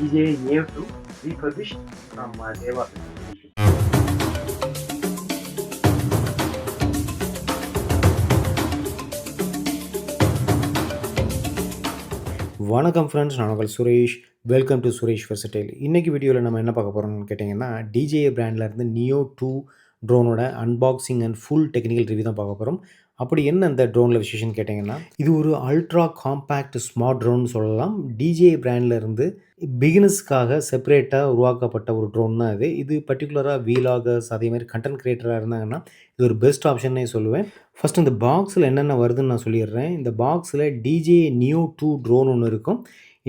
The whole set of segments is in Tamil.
DJI Neo 2 refurbished from Deva specification. வணக்கம் ஃப்ரெண்ட்ஸ், நான் உங்கள் Suresh. Welcome to Suresh versatile. இன்றைக்கி வீடியோவில் நம்ம என்ன பார்க்க போகிறோம்னு கேட்டிங்கன்னா, DJI பிராண்ட்லேருந்து நியோ 2 ட்ரோனோட unboxing and full technical review தான் பார்க்க போகிறோம். அப்படி என்ன இந்த ட்ரோனில் விசேஷம்னு கேட்டிங்கன்னா, இது ஒரு அல்ட்ரா காம்பேக்ட் ஸ்மார்ட் ட்ரோன் சொல்லலாம். DJI பிராண்ட்லேருந்து பிகினர்ஸ்க்காக செப்பரேட்டாக உருவாக்கப்பட்ட ஒரு ட்ரோன் தான் இது. இது பர்டிகுலராக வீலாகர்ஸ் அதேமாதிரி கண்டென்ட் க்ரியேட்டராக இருந்தாங்கன்னா இது ஒரு பெஸ்ட் ஆப்ஷன்னே சொல்லுவேன். ஃபஸ்ட் இந்த பாக்ஸில் என்னென்ன வருதுன்னு நான் சொல்லிடுறேன். இந்த பாக்ஸில் DJI Neo 2 ட்ரோன் ஒன்று இருக்கும்,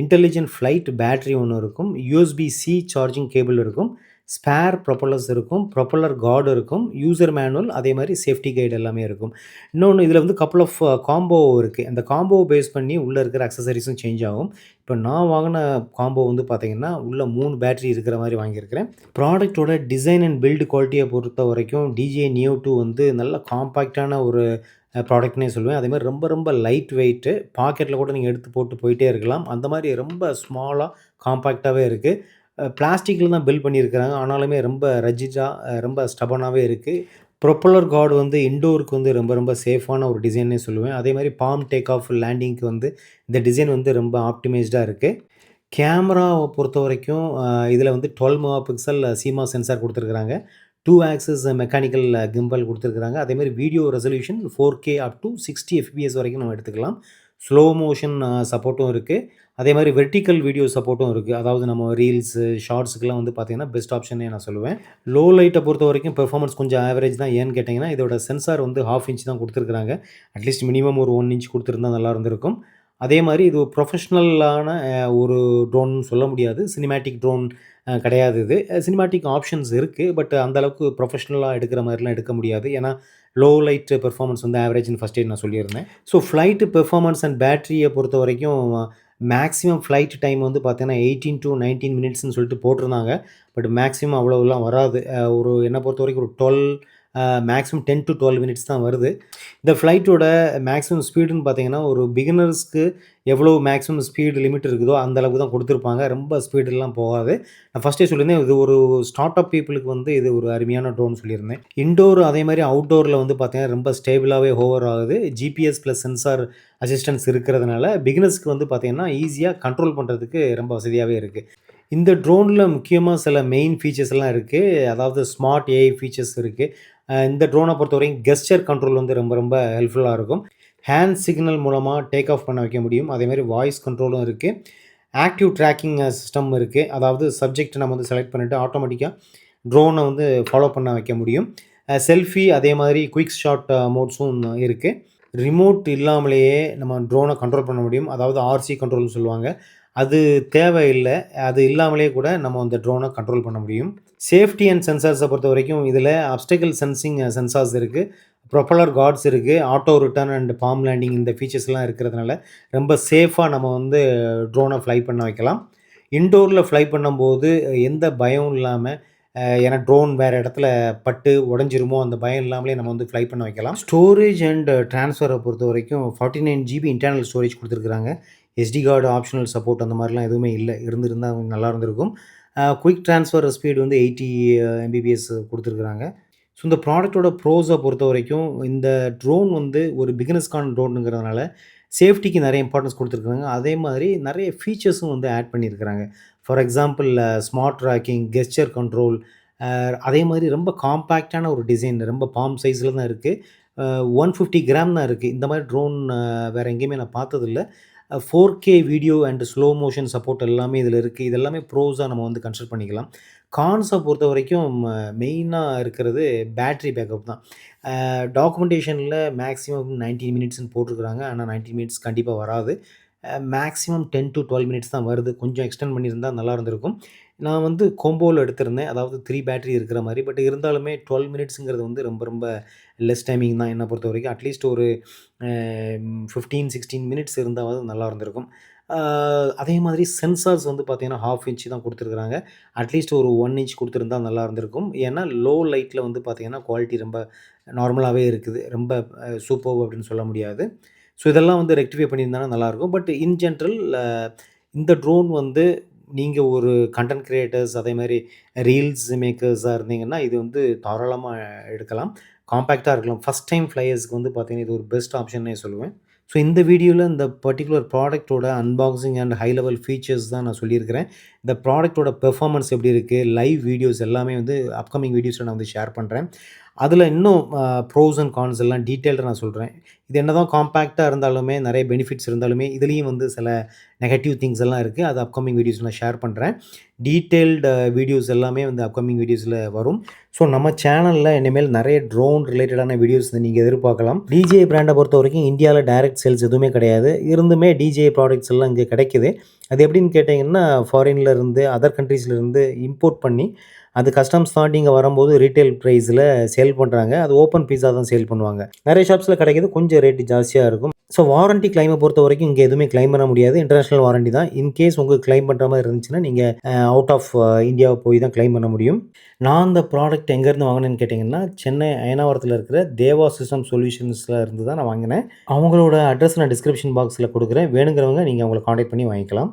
இன்டெலிஜென்ட் ஃப்ளைட் பேட்டரி ஒன்று இருக்கும், USB-C சார்ஜிங் கேபிள் இருக்கும், ஸ்பேர் ப்ரொப்பல்லர்ஸ் இருக்கும், ப்ரொப்பல்லர் கார்டு இருக்கும், யூசர் மேனுவல் அதே மாதிரி சேஃப்டி கைடு எல்லாமே இருக்கும். இன்னொன்று இதில் வந்து கப்புள் ஆஃப் காம்போ இருக்குது. அந்த காம்போவை பேஸ் பண்ணி உள்ளே இருக்கிற அக்சசரிஸும் சேஞ்ச் ஆகும். இப்போ நான் வாங்கின காம்போ வந்து பார்த்திங்கன்னா உள்ளே 3 பேட்டரி இருக்கிற மாதிரி வாங்கியிருக்கிறேன். ப்ராடக்ட்டோட டிசைன் அண்ட் பில்டு குவாலிட்டியை பொறுத்த வரைக்கும் DJI Neo 2 வந்து நல்ல காம்பேக்டான ஒரு ப்ராடக்ட்னே சொல்லுவேன். அதேமாதிரி ரொம்ப ரொம்ப லைட் வெயிட்டு, பாக்கெட்டில் கூட நீங்கள் எடுத்து போட்டு போயிட்டே இருக்கலாம். அந்த மாதிரி ரொம்ப ஸ்மாலாக காம்பேக்டாகவே இருக்குது. பிளாஸ்டிக்கில் தான் பில்ட் பண்ணியிருக்கிறாங்க, ஆனாலுமே ரொம்ப ரஜிஜாக ரொம்ப ஸ்டபனாகவே இருக்குது. ப்ரொப்பல்லர் கார்டு வந்து இன்டோருக்கு வந்து ரொம்ப ரொம்ப சேஃபான ஒரு டிசைன்னே சொல்லுவேன். அதே மாதிரி பாம் டேக் ஆஃப் லேண்டிங்க்கு வந்து இந்த டிசைன் வந்து ரொம்ப ஆப்டிமைஸ்டாக இருக்குது. கேமராவை பொறுத்த வரைக்கும் இதில் வந்து 12 மெகா பிக்சல் CMOS சென்சார் கொடுத்துருக்குறாங்க. 2 ஆக்சிஸ் மெக்கானிக்கல் கிம்பல் கொடுத்துருக்குறாங்க. அதேமாதிரி video resolution 4K up to 60 FPS வரைக்கும் நம்ம எடுத்துக்கலாம். ஸ்லோ மோஷன் சப்போர்ட்டும் இருக்குது. அதே மாதிரி வெர்டிக்கல் வீடியோ சப்போர்ட்டும் இருக்குது. அதாவது நம்ம ரீல்ஸு ஷார்ட்ஸுக்கெலாம் வந்து பார்த்திங்கன்னா பெஸ்ட் ஆப்ஷனே நான் சொல்லுவேன். லோ லைட்டை பொறுத்த வரைக்கும் பெர்ஃபார்மன்ஸ் கொஞ்சம் ஆவரேஜ் தான். ஏன்னு கேட்டிங்கன்னா இதோட சென்சார் வந்து 1/2 இன்ச் தான் கொடுத்துருக்குறாங்க. அட்லீஸ்ட் மினிமம் ஒரு 1 இன்ச் கொடுத்துருந்தா நல்லா இருந்திருக்கும். அதே மாதிரி இது ஒரு ப்ரொஃபஷ்னலான ஒரு ட்ரோன் சொல்ல முடியாது. சினிமேட்டிக் ட்ரோன் கிடையாது இது. சினிமேட்டிக் ஆப்ஷன்ஸ் இருக்குது. பட் அந்தளவுக்கு ப்ரொஃபஷ்னலாக எடுக்கிற மாதிரிலாம் எடுக்க முடியாது. ஏன்னா லோ லைட் பெர்ஃபார்மன்ஸ் வந்து ஆவரேஜ்னு ஃபஸ்ட்டே நான் சொல்லியிருந்தேன். ஸோ ஃப்ளைட்டு பெர்ஃபார்மன்ஸ் அண்ட் பேட்டரியை பொறுத்த வரைக்கும் மேக்ஸிமம் ஃப்ளைட் டைம் வந்து பார்த்தீங்கன்னா 18 to 19 மினிட்ஸ்ன்னு சொல்லிட்டு போட்டிருந்தாங்க. பட் மேக்ஸிமம் அவ்வளோலாம் வராது. ஒரு என்னை பொறுத்த வரைக்கும் ஒரு 12 மேக்ஸிமம் 10 to 12 மினிட்ஸ் தான் வருது. இந்த ஃப்ளைட்டோட மேக்ஸிமம் ஸ்பீடுன்னு பார்த்தீங்கன்னா ஒரு பிகினர்ஸ்க்கு எவ்வளோ மேக்ஸிமம் ஸ்பீடு லிமிட் இருக்குதோ அந்த அளவுக்கு தான் கொடுத்துருப்பாங்க. ரொம்ப ஸ்பீடெல்லாம் போகாது. நான் ஃபஸ்ட்டே சொல்லியிருந்தேன், இது ஒரு ஸ்டார்ட் அப் பீப்புளுக்கு வந்து இது ஒரு அருமையான ட்ரோன் சொல்லியிருந்தேன். இன்டோர் அதே மாதிரி அவுட்டோரில் வந்து பார்த்தீங்கன்னா ரொம்ப ஸ்டேபிளாகவே ஹோவர் ஆகுது. GPS ப்ளஸ் சென்சார் அசிஸ்டன்ஸ் இருக்கிறதுனால பிகினர்ஸ்க்கு வந்து பார்த்தீங்கன்னா ஈஸியாக கண்ட்ரோல் பண்ணுறதுக்கு ரொம்ப வசதியாகவே இருக்குது. இந்த ட்ரோனில் முக்கியமாக சில மெயின் ஃபீச்சர்ஸ் எல்லாம் இருக்குது. அதாவது ஸ்மார்ட் AI ஃபீச்சர்ஸ் இருக்குது. இந்த ட்ரோனை பொறுத்தவரைக்கும் கெஸ்டர் கண்ட்ரோல் வந்து ரொம்ப ரொம்ப ஹெல்ப்ஃபுல்லாக இருக்கும். ஹேண்ட் சிக்னல் மூலமாக டேக் ஆஃப் பண்ண வைக்க முடியும். அதேமாதிரி வாய்ஸ் கண்ட்ரோலும் இருக்குது. ஆக்டிவ் ட்ராக்கிங் சிஸ்டம் இருக்குது. அதாவது சப்ஜெக்ட் நம்ம வந்து செலக்ட் பண்ணிவிட்டு ஆட்டோமேட்டிக்காக ட்ரோனை வந்து ஃபாலோ பண்ண வைக்க முடியும். செல்ஃபி அதே மாதிரி குயிக் ஷாட் மோட்ஸும் இருக்குது. ரிமோட் இல்லாமலேயே நம்ம ட்ரோனை கண்ட்ரோல் பண்ண முடியும். அதாவது RC கண்ட்ரோல்னு சொல்லுவாங்க. அது தேவையில்லை. அது இல்லாமலே கூட நம்ம அந்த ட்ரோனை கண்ட்ரோல் பண்ண முடியும். சேஃப்டி அண்ட் சென்சார்ஸை பொறுத்த வரைக்கும் இதில் அப்டக்கிள் சென்சிங் சென்சார்ஸ் இருக்குது, ப்ரொப்பல்லர் கார்ட்ஸ் இருக்குது, auto return and palm landing இந்த ஃபீச்சர்ஸ்லாம் இருக்கிறதுனால ரொம்ப சேஃபாக நம்ம வந்து ட்ரோனை ஃப்ளை பண்ண வைக்கலாம். இன்டோரில் ஃப்ளை பண்ணும்போது எந்த பயம் இல்லாமல் ஏன்னா ட்ரோன் வேறு இடத்துல பட்டு உடஞ்சிருமோ அந்த பயம் இல்லாமலே நம்ம வந்து ஃப்ளை பண்ண வைக்கலாம். ஸ்டோரேஜ் அண்ட் ட்ரான்ஸ்ஃபரை பொறுத்த வரைக்கும் 49 GB இன்டர்னல் ஸ்டோரேஜ் கொடுத்துருக்குறாங்க. SD கார்டு ஆப்ஷனல் சப்போர்ட் அந்த மாதிரிலாம் எதுவுமே இல்லை. இருந்திருந்தால் நல்லா இருந்திருக்கும். குயிக் ட்ரான்ஸ்ஃபர் ஸ்பீடு வந்து 80 Mbps கொடுத்துருக்குறாங்க. ஸோ இந்த ப்ராடக்ட்டோட ப்ரோஸை பொறுத்த வரைக்கும் இந்த ட்ரோன் வந்து ஒரு பிகினர்ஸ்க்கான ட்ரோனுங்கிறதுனால சேஃப்டிக்கு நிறைய இம்பார்ட்டன்ஸ் கொடுத்துருக்குறாங்க. அதே மாதிரி நிறைய ஃபீச்சர்ஸும் வந்து ஆட் பண்ணியிருக்கிறாங்க. For example smart tracking, gesture control, அதே மாதிரி ரொம்ப காம்பேக்டான ஒரு டிசைன். ரொம்ப பாம் சைஸில் தான் இருக்குது. 150 கிராம் தான் இருக்குது. இந்த மாதிரி ட்ரோன் வேறு எங்கேயுமே நான் பார்த்ததில்ல. 4K video and slow motion support எல்லாமே இதில் இருக்குது. இது எல்லாமே ப்ரோஸாக நம்ம வந்து கன்சிடர் பண்ணிக்கலாம். கான்ஸை பொறுத்த வரைக்கும் மெயினாக இருக்கிறது பேட்ரி பேக்கப் தான். டாக்குமெண்டேஷனில் மேக்ஸிமம் 90 மினிட்ஸ்ன்னு போட்டிருக்குறாங்க. ஆனால் 90 மினிட்ஸ் கண்டிப்பாக வராது. மேக்ஸிமம் 10 to 12 மினிட்ஸ் தான் வருது. கொஞ்சம் எக்ஸ்டெண்ட் பண்ணியிருந்தால் நல்லா இருந்திருக்கும். நான் வந்து கோம்போவில் எடுத்திருந்தேன். அதாவது 3 பேட்டரி இருக்கிற மாதிரி. பட் இருந்தாலுமே 12 மினிட்ஸுங்கிறது வந்து ரொம்ப ரொம்ப லெஸ் டைமிங் தான் என்னை பொறுத்த வரைக்கும். அட்லீஸ்ட் ஒரு 15, 16 மினிட்ஸ் இருந்தாவது நல்லா இருந்திருக்கும். அதே மாதிரி சென்சார்ஸ் வந்து பார்த்தீங்கன்னா 1/2 இன்ச் தான் கொடுத்துருக்குறாங்க. அட்லீஸ்ட் ஒரு 1 இன்ச் கொடுத்துருந்தா நல்லா இருந்திருக்கும். ஏன்னா லோ லைட்டில் வந்து பார்த்தீங்கன்னா குவாலிட்டி ரொம்ப நார்மலாகவே இருக்குது. ரொம்ப சூப்பர்ப் அப்படின்னு சொல்ல முடியாது. ஸோ இதெல்லாம் வந்து ரெக்டிஃபை பண்ணியிருந்தாங்கன்னா நல்லாயிருக்கும். பட் இன் ஜென்ரல் இந்த ட்ரோன் வந்து நீங்க ஒரு கன்டென்ட் கிரியேட்டர்ஸ் அதேமாரி ரீல்ஸ் மேக்கர்ஸா இருந்தீங்கன்னா, இது வந்து தாராளமா எடுக்கலாம். காம்பேக்ட்டா இருக்கலாம். ஃபர்ஸ்ட் டைம் ஃப்ளையர்ஸ்க்கு வந்து பார்த்தீங்கன்னா, இது ஒரு பெஸ்ட் ஆப்ஷன்னே சொல்லுவேன். ஸோ இந்த வீடியோல இந்த பர்ட்டிகுலர் ப்ராடக்ட்டோட unboxing and high level features தான் நான் சொல்லியிருக்கிறேன். இந்த ப்ராடக்ட்டோட பெர்ஃபார்மன்ஸ் எப்படி இருக்கு, லைவ் வீடியோஸ் எல்லாமே வந்து அப்கமிங் வீடியோஸ்ல நான் வந்து ஷேர் பண்றேன். அதில இன்னும் ப்ரோஸ் அண்ட் கான்ஸ் எல்லாம் டீட்டெயில்டா நான் சொல்றேன். இது என்னதான் காம்பேக்ட்டா இருந்தாலுமே, நெறைய பெனிஃபிட்ஸ் இருந்தாலுமே, இதுலயும் வந்து சில நெகட்டிவ் திங்ஸ் எல்லாம் இருக்கு. அது அப்கமிங் வீடியோஸ்ல நான் ஷேர் பண்றேன். டீட்டெயில்டு வீடியோஸ் எல்லாமே வந்து அப்கமிங் வீடியோஸ்ல வரும். ஸோ நம்ம சேனல்ல இனிமேல் நெறைய ட்ரோன் ரிலேட்டடான வீடியோஸ் நீங்க எதிர்பார்க்கலாம். DJI பிராண்ட பொறுத்தவரைக்கும் இந்தியால டைரக்ட் சேல்ஸ் எதுவுமே கிடையாது. இருந்துமே DJI ப்ராடக்ட்ஸ் எல்லாம் இங்க கிடைக்குது. அது எப்படின்னு கேட்டீங்கன்னா, ஃபாரின்ல இருந்து, அதர் கண்ட்ரீஸ்ல இருந்து இம்போர்ட் பண்ணி, அது கஸ்டம்ஸ் தாண்டி இங்க வரும்போது ரீட்டெயில் பிரைஸ்ல சேல் பண்றாங்க. அது ஓப்பன் பீஸா தான் சேல் பண்ணுவாங்க. நெறைய ஷாப்ஸ்ல கிடைக்குது. கொஞ்சம் ரேட் ஜாஸ்தியா இருக்கும். ஸோ வாரண்டி கிளைம பொறுத்தவரைக்கும் இங்க எதுவுமே கிளைம் பண்ண முடியாது. இன்டர்நேஷனல் வாரண்டி தான். இன் கேஸ் உங்களுக்கு கிளைம் பண்ற மாரி இருந்துச்சுன்னா, நீங்க அவுட் ஆஃப் இந்தியா போய் தான் கிளைம் பண்ண முடியும். நான் இந்த ப்ராடக்ட் எங்கேருந்து வாங்குனேன்னு கேட்டீங்கன்னா, சென்னை அயனாவரத்தில இருக்கிற தேவா சிஸ்டம் சொல்யூஷன்ஸ்ல இருந்து தான் நான் வாங்கினேன். அவங்களோட அட்ரஸ் நான் டிஸ்கிரிப்ஷன் பாக்ஸ்ல குடுக்குறேன். வேணுங்கிறவங்க நீங்க அவங்கள கான்டாக்ட் பண்ணி வாங்கிக்கலாம்.